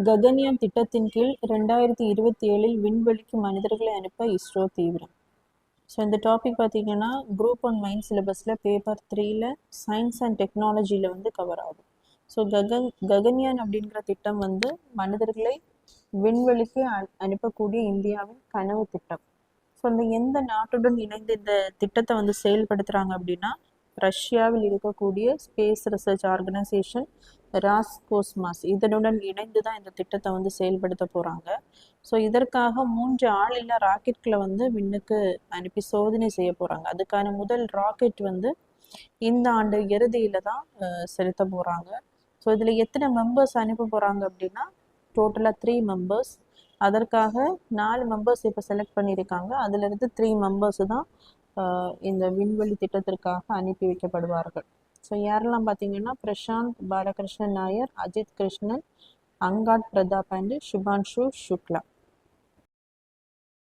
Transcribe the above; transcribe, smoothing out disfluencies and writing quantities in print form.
ககன்யான் திட்டத்தின் கீழ் 2027 விண்வெளிக்கு மனிதர்களை அனுப்ப இஸ்ரோ தீவிரம். ஸோ இந்த டாபிக் பார்த்தீங்கன்னா குரூப் 1 மெயின் சிலபஸில் பேப்பர் 3ல் சயின்ஸ் அண்ட் டெக்னாலஜியில் வந்து கவர் ஆகும். ஸோ ககன்யான் அப்படிங்கிற திட்டம் வந்து மனிதர்களை விண்வெளிக்கு அனுப்பக்கூடிய இந்தியாவின் கனவு திட்டம். ஸோ இந்த எந்த நாட்டுடன் இணைந்து இந்த திட்டத்தை வந்து செயல்படுத்துகிறாங்க அப்படின்னா ரஷ்யாவில் இருக்கக்கூடிய ஸ்பேஸ் ரிசர்ச் ஆர்கனைசேஷன் ராஸ்கோஸ்மாஸ் இதனுடன் இணைந்து தான் இந்த திட்டத்தை வந்து செயல்படுத்த போகிறாங்க. ஸோ இதற்காக 3 ஆளில்லா ராக்கெட்களை வந்து விண்ணுக்கு அனுப்பி சோதனை செய்ய போகிறாங்க. அதுக்கான முதல் ராக்கெட் வந்து இந்த ஆண்டு இறுதியில் தான் செலுத்த போகிறாங்க. ஸோ இதில் எத்தனை மெம்பர்ஸ் அனுப்ப போகிறாங்க அப்படின்னா டோட்டலாக 3 மெம்பர்ஸ். அதற்காக 4 மெம்பர்ஸ் இப்போ செலக்ட் பண்ணியிருக்காங்க. அதிலிருந்து 3 மெம்பர்ஸ் தான் இந்த விண்வெளி திட்டத்திற்காக அனுப்பி வைக்கப்படுவார்கள். ஸோ யாரெல்லாம் பார்த்தீங்கன்னா பிரசாந்த் பாலகிருஷ்ணன் நாயர், அஜித் கிருஷ்ணன், அங்காட் பிரதாப் அண்ட் சுபான்ஷு சுக்லா.